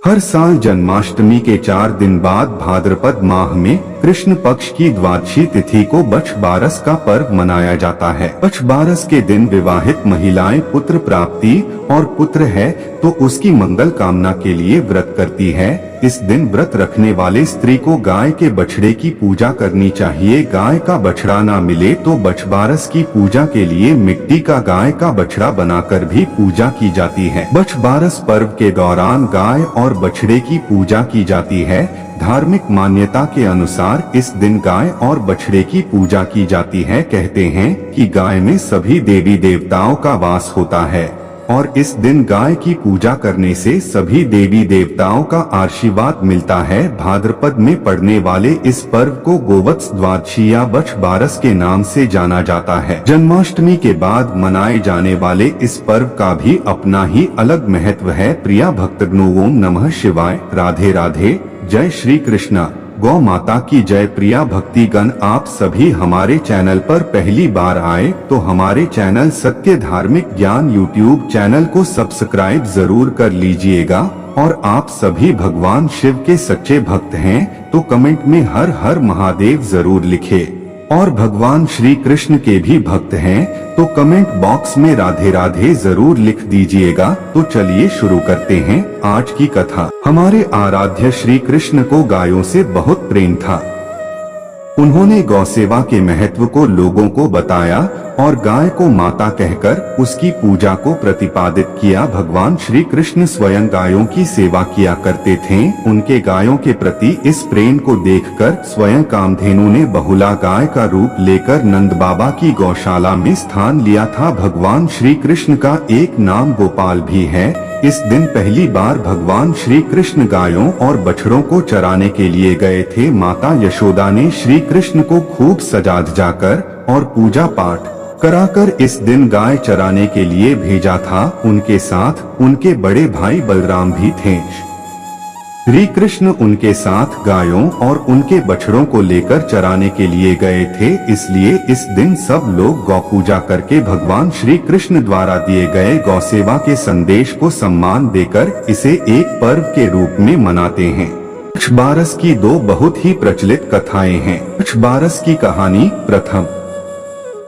हर साल जन्माष्टमी के 4 दिन बाद भाद्रपद माह में कृष्ण पक्ष की द्वादशी तिथि को बछ बारस का पर्व मनाया जाता है। बछ बारस के दिन विवाहित महिलाएं पुत्र प्राप्ति और पुत्र है तो उसकी मंगल कामना के लिए व्रत करती है। इस दिन व्रत रखने वाले स्त्री को गाय के बछड़े की पूजा करनी चाहिए। गाय का बछड़ा ना मिले तो बछ बारस की पूजा के लिए मिट्टी का गाय का बछड़ा बनाकर भी पूजा की जाती है। बछ बारस पर्व के दौरान गाय और बछड़े की पूजा की जाती है। धार्मिक मान्यता के अनुसार इस दिन गाय और बछड़े की पूजा की जाती है। कहते हैं कि गाय में सभी देवी देवताओं का वास होता है और इस दिन गाय की पूजा करने से सभी देवी देवताओं का आशीर्वाद मिलता है। भाद्रपद में पड़ने वाले इस पर्व को गोवत्स द्वादशी या बछ बारस के नाम से जाना जाता है। जन्माष्टमी के बाद मनाए जाने वाले इस पर्व का भी अपना ही अलग महत्व है। प्रिया भक्तगणों, ओम नमः शिवाय। राधे राधे। जय श्री कृष्णा। गौ माता की जय। प्रिया भक्तिगण, आप सभी हमारे चैनल पर पहली बार आए तो हमारे चैनल सत्य धार्मिक ज्ञान यूट्यूब चैनल को सब्सक्राइब जरूर कर लीजिएगा। और आप सभी भगवान शिव के सच्चे भक्त हैं तो कमेंट में हर हर महादेव जरूर लिखे। और भगवान श्री कृष्ण के भी भक्त हैं तो कमेंट बॉक्स में राधे राधे जरूर लिख दीजिएगा। तो चलिए शुरू करते हैं आज की कथा। हमारे आराध्य श्री कृष्ण को गायों से बहुत प्रेम था। उन्होंने गौसेवा के महत्व को लोगों को बताया और गाय को माता कहकर उसकी पूजा को प्रतिपादित किया। भगवान श्री कृष्ण स्वयं गायों की सेवा किया करते थे। उनके गायों के प्रति इस प्रेम को देखकर स्वयं कामधेनु ने बहुला गाय का रूप लेकर नंद बाबा की गौशाला में स्थान लिया था। भगवान श्री कृष्ण का एक नाम गोपाल भी है। इस दिन पहली बार भगवान श्री कृष्ण गायों और बछड़ों को चराने के लिए गए थे। माता यशोदा ने श्री कृष्ण को खूब सजा जाकर और पूजा पाठ कराकर इस दिन गाय चराने के लिए भेजा था। उनके साथ उनके बड़े भाई बलराम भी थे। श्री कृष्ण उनके साथ गायों और उनके बछड़ों को लेकर चराने के लिए गए थे। इसलिए इस दिन सब लोग गौ पूजा करके भगवान श्री कृष्ण द्वारा दिए गए गौसेवा के संदेश को सम्मान देकर इसे एक पर्व के रूप में मनाते हैं। बछ बारस की दो बहुत ही प्रचलित कथाएं हैं। बछ बारस की कहानी। प्रथम,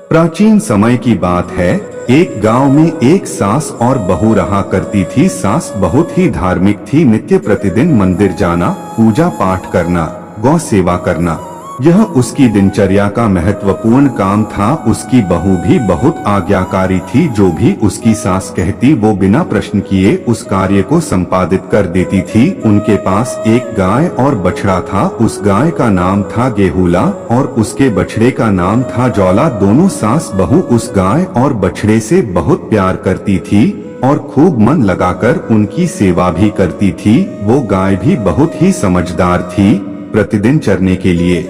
प्राचीन समय की बात है। एक गांव में एक सास और बहू रहा करती थी। सास बहुत ही धार्मिक थी। नित्य प्रतिदिन मंदिर जाना, पूजा पाठ करना, गौ सेवा करना, यह उसकी दिनचर्या का महत्वपूर्ण काम था। उसकी बहू भी बहुत आज्ञाकारी थी। जो भी उसकी सास कहती वो बिना प्रश्न किए उस कार्य को संपादित कर देती थी। उनके पास एक गाय और बछड़ा था। उस गाय का नाम था गेहूला और उसके बछड़े का नाम था जौला। दोनों सास बहू उस गाय और बछड़े से बहुत प्यार करती थी और खूब मन लगाकर उनकी सेवा भी करती थी। वो गाय भी बहुत ही समझदार थी। प्रतिदिन चरने के लिए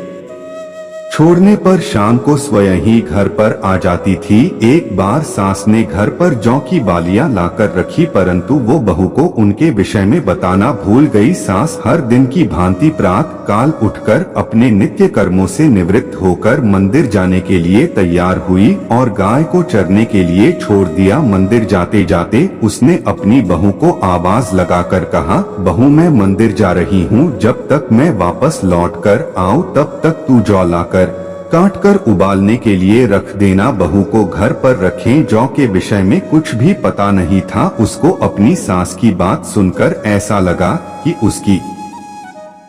छोड़ने पर शाम को स्वयं ही घर पर आ जाती थी। एक बार सास ने घर पर जौ की बालियां लाकर रखी परंतु वो बहू को उनके विषय में बताना भूल गई। सास हर दिन की भांति प्रातः काल उठकर अपने नित्य कर्मों से निवृत्त होकर मंदिर जाने के लिए तैयार हुई और गाय को चरने के लिए छोड़ दिया। मंदिर जाते जाते उसने अपनी बहू को आवाज लगाकर कहा, बहू मैं मंदिर जा रही हूँ, जब तक मैं वापस लौट कर आऊँ तब तक तू जौ लाकर काट कर उबालने के लिए रख देना। बहू को घर पर रखें। जौ के विषय में कुछ भी पता नहीं था। उसको अपनी सास की बात सुनकर ऐसा लगा कि उसकी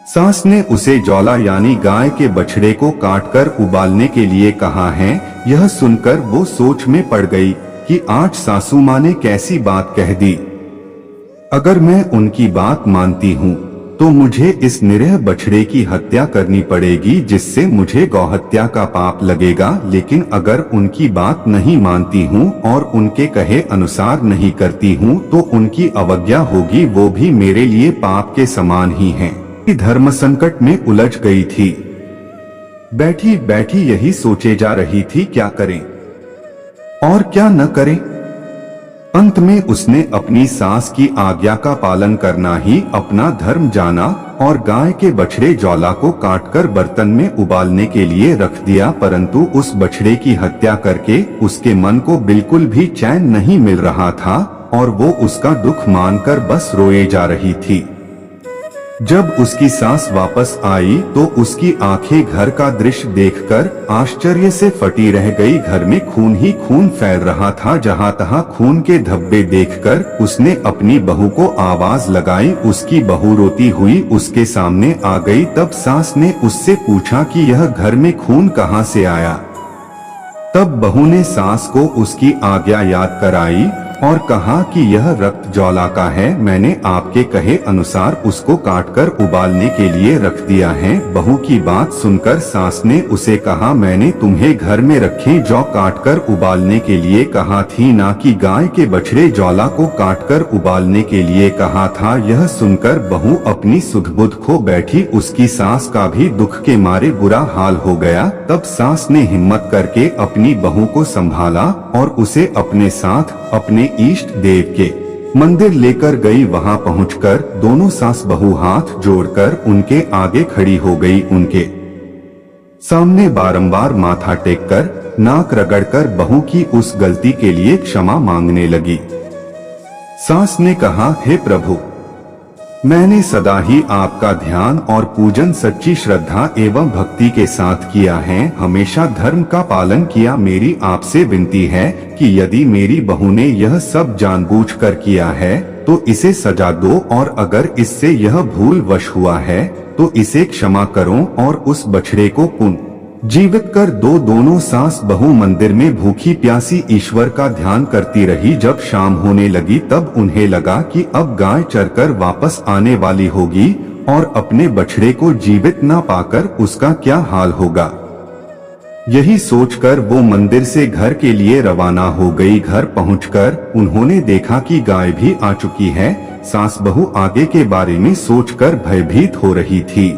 सास ने उसे जौला यानी गाय के बछड़े को काटकर उबालने के लिए कहा है। यह सुनकर वो सोच में पड़ गई कि आज सासू माँ ने कैसी बात कह दी। अगर मैं उनकी बात मानती हूँ तो मुझे इस निरीह बछड़े की हत्या करनी पड़ेगी जिससे मुझे गौहत्या का पाप लगेगा। लेकिन अगर उनकी बात नहीं मानती हूँ और उनके कहे अनुसार नहीं करती हूँ तो उनकी अवज्ञा होगी, वो भी मेरे लिए पाप के समान ही है। धर्म संकट में उलझ गई थी। बैठी बैठी यही सोचे जा रही थी क्या करें और क्या न करें। अंत में उसने अपनी सास की आज्ञा का पालन करना ही अपना धर्म जाना और गाय के बछड़े जौला को काटकर बर्तन में उबालने के लिए रख दिया। परंतु उस बछड़े की हत्या करके उसके मन को बिल्कुल भी चैन नहीं मिल रहा था और वो उसका दुख मानकर बस रोए जा रही थी। जब उसकी सास वापस आई तो उसकी आंखें घर का दृश्य देखकर आश्चर्य से फटी रह गई। घर में खून ही खून फैल रहा था। जहां तहां खून के धब्बे देखकर उसने अपनी बहू को आवाज लगाई। उसकी बहू रोती हुई उसके सामने आ गई। तब सास ने उससे पूछा कि यह घर में खून कहां से आया। तब बहू ने सास को उसकी आज्ञा याद कराई और कहा कि यह रक्त ज्वाला का है। मैंने आपके कहे अनुसार उसको काटकर उबालने के लिए रख दिया है। बहू की बात सुनकर सास ने उसे कहा, मैंने तुम्हें घर में रखे जौ काटकर उबालने के लिए कहा थी, ना कि गाय के बछड़े ज्वाला को काटकर उबालने के लिए कहा था। यह सुनकर बहू अपनी सुध-बुध खो बैठी। उसकी सास का भी दुख के मारे बुरा हाल हो गया। तब सास ने हिम्मत करके अपनी बहू को संभाला और उसे अपने साथ अपने इष्ट देव के मंदिर लेकर गई। वहां पहुंचकर दोनों सास बहू हाथ जोड़कर उनके आगे खड़ी हो गई। उनके सामने बारंबार माथा टेककर नाक रगड़कर बहू की उस गलती के लिए क्षमा मांगने लगी। सास ने कहा, हे प्रभु, मैंने सदा ही आपका ध्यान और पूजन सच्ची श्रद्धा एवं भक्ति के साथ किया है। हमेशा धर्म का पालन किया। मेरी आपसे विनती है कि यदि मेरी बहू ने यह सब जानबूझकर किया है तो इसे सजा दो, और अगर इससे यह भूल वश हुआ है तो इसे क्षमा करो और उस बछड़े को पुनः जीवित कर दो। दोनों सास बहू मंदिर में भूखी प्यासी ईश्वर का ध्यान करती रही। जब शाम होने लगी तब उन्हें लगा कि अब गाय चरकर वापस आने वाली होगी और अपने बछड़े को जीवित ना पाकर उसका क्या हाल होगा। यही सोचकर वो मंदिर से घर के लिए रवाना हो गई। घर पहुंचकर उन्होंने देखा कि गाय भी आ चुकी है। सास बहू आगे के बारे में सोचकर भयभीत हो रही थी।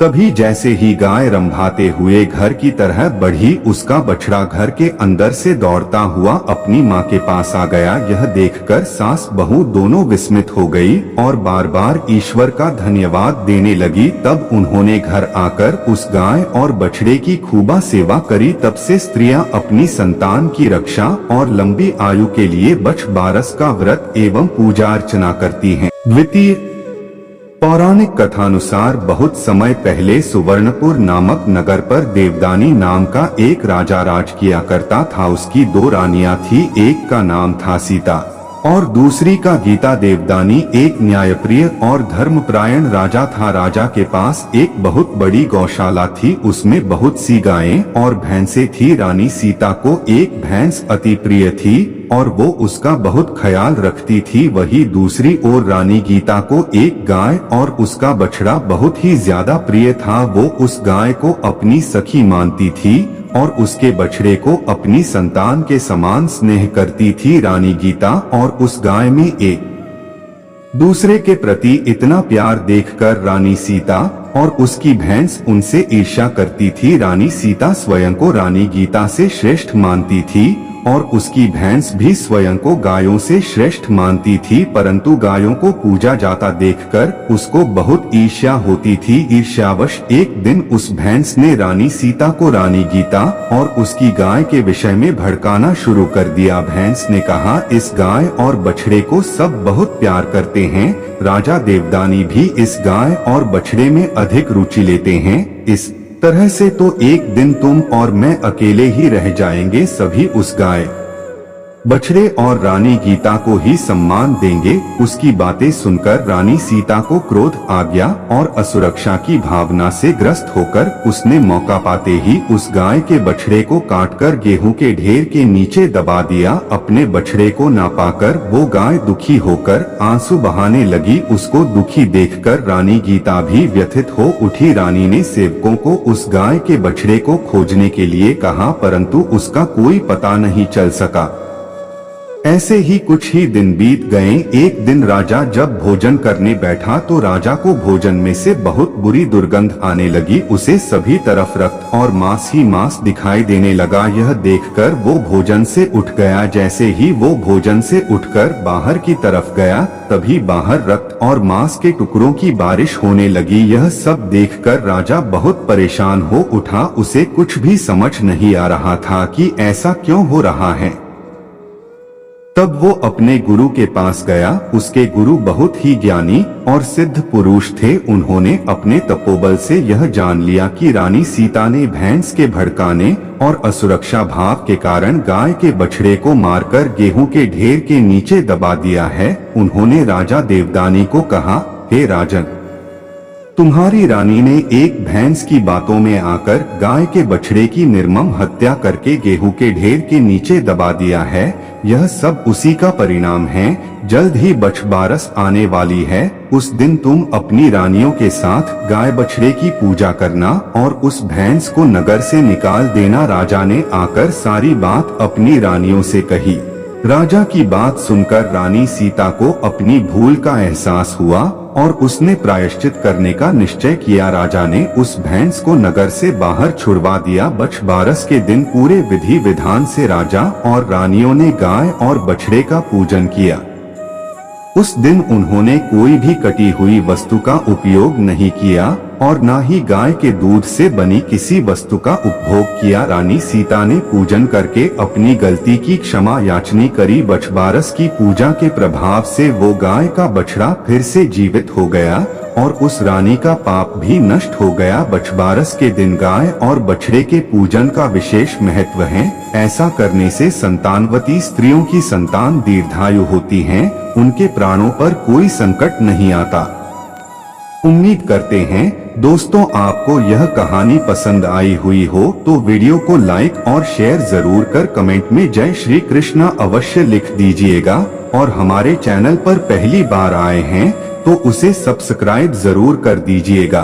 तभी जैसे ही गाय रंभाते हुए घर की तरह बढ़ी, उसका बछड़ा घर के अंदर से दौड़ता हुआ अपनी माँ के पास आ गया। यह देखकर सास बहू दोनों विस्मित हो गई और बार बार ईश्वर का धन्यवाद देने लगी। तब उन्होंने घर आकर उस गाय और बछड़े की खूबा सेवा करी। तब से स्त्रियां अपनी संतान की रक्षा और लंबी आयु के लिए बछ बारस का व्रत एवं पूजा अर्चना करती हैं। द्वितीय पौराणिक कथानुसार बहुत समय पहले सुवर्णपुर नामक नगर पर देवदानी नाम का एक राजा राज किया करता था। उसकी दो रानियां थी, एक का नाम था सीता और दूसरी का गीता। देवदानी एक न्यायप्रिय और धर्मपरायण राजा था। राजा के पास एक बहुत बड़ी गौशाला थी, उसमें बहुत सी गायें और भैंसें थी। रानी सीता को एक भैंस अति प्रिय थी और वो उसका बहुत ख्याल रखती थी। वही दूसरी ओर रानी गीता को एक गाय और उसका बछड़ा बहुत ही ज्यादा प्रिय था। वो उस गाय को अपनी सखी मानती थी और उसके बछड़े को अपनी संतान के समान स्नेह करती थी। रानी गीता और उस गाय में एक दूसरे के प्रति इतना प्यार देखकर रानी सीता और उसकी भैंस उनसे ईर्ष्या करती थी। रानी सीता स्वयं को रानी गीता से श्रेष्ठ मानती थी और उसकी भैंस भी स्वयं को गायों से श्रेष्ठ मानती थी, परंतु गायों को पूजा जाता देखकर उसको बहुत ईर्ष्या होती थी। ईर्ष्यावश एक दिन उस भैंस ने रानी सीता को रानी गीता और उसकी गाय के विषय में भड़काना शुरू कर दिया। भैंस ने कहा, इस गाय और बछड़े को सब बहुत प्यार करते हैं, राजा देवदानी भी इस गाय और बछड़े में अधिक रुचि लेते हैं। इस तरह से तो एक दिन तुम और मैं अकेले ही रह जाएंगे। सभी उस गाय बछड़े और रानी गीता को ही सम्मान देंगे। उसकी बातें सुनकर रानी सीता को क्रोध आ गया और असुरक्षा की भावना से ग्रस्त होकर उसने मौका पाते ही उस गाय के बछड़े को काटकर गेहूं के ढेर के नीचे दबा दिया। अपने बछड़े को ना पाकर वो गाय दुखी होकर आंसू बहाने लगी। उसको दुखी देखकर रानी गीता भी व्यथित हो उठी। रानी ने सेवकों को उस गाय के बछड़े को खोजने के लिए कहा, परंतु उसका कोई पता नहीं चल सका। ऐसे ही कुछ ही दिन बीत गए। एक दिन राजा जब भोजन करने बैठा तो राजा को भोजन में से बहुत बुरी दुर्गंध आने लगी। उसे सभी तरफ रक्त और मांस ही मांस दिखाई देने लगा। यह देखकर वो भोजन से उठ गया। जैसे ही वो भोजन से उठकर बाहर की तरफ गया, तभी बाहर रक्त और मांस के टुकड़ों की बारिश होने लगी। यह सब देखकर राजा बहुत परेशान हो उठा। उसे कुछ भी समझ नहीं आ रहा था कि ऐसा क्यों हो रहा है। तब वो अपने गुरु के पास गया। उसके गुरु बहुत ही ज्ञानी और सिद्ध पुरुष थे। उन्होंने अपने तपोबल से यह जान लिया कि रानी सीता ने भैंस के भड़काने और असुरक्षा भाव के कारण गाय के बछड़े को मारकर गेहूं के ढेर के नीचे दबा दिया है। उन्होंने राजा देवदानी को कहा, हे राजन, तुम्हारी रानी ने एक भैंस की बातों में आकर गाय के बछड़े की निर्मम हत्या करके गेहूं के ढेर के नीचे दबा दिया है। यह सब उसी का परिणाम है। जल्द ही बछबारस आने वाली है। उस दिन तुम अपनी रानियों के साथ गाय बछड़े की पूजा करना और उस भैंस को नगर से निकाल देना। राजा ने आकर सारी बात अपनी रानियों से कही। राजा की बात सुनकर रानी सीता को अपनी भूल का एहसास हुआ और उसने प्रायश्चित करने का निश्चय किया। राजा ने उस भैंस को नगर से बाहर छुड़वा दिया। बछबारस के दिन पूरे विधि विधान से राजा और रानियों ने गाय और बछड़े का पूजन किया। उस दिन उन्होंने कोई भी कटी हुई वस्तु का उपयोग नहीं किया और न ही गाय के दूध से बनी किसी वस्तु का उपभोग किया। रानी सीता ने पूजन करके अपनी गलती की क्षमा याचना करी। बछबारस की पूजा के प्रभाव से वो गाय का बछड़ा फिर से जीवित हो गया और उस रानी का पाप भी नष्ट हो गया। बछबारस के दिन गाय और बछड़े के पूजन का विशेष महत्व है। ऐसा करने से संतानवती स्त्रियों की संतान दीर्घायु होती हैं, उनके प्राणों पर कोई संकट नहीं आता। उम्मीद करते हैं दोस्तों आपको यह कहानी पसंद आई हुई हो तो वीडियो को लाइक और शेयर जरूर कर कमेंट में जय श्री कृष्णा अवश्य लिख दीजिएगा और हमारे चैनल पर पहली बार आए हैं तो उसे सब्सक्राइब जरूर कर दीजिएगा।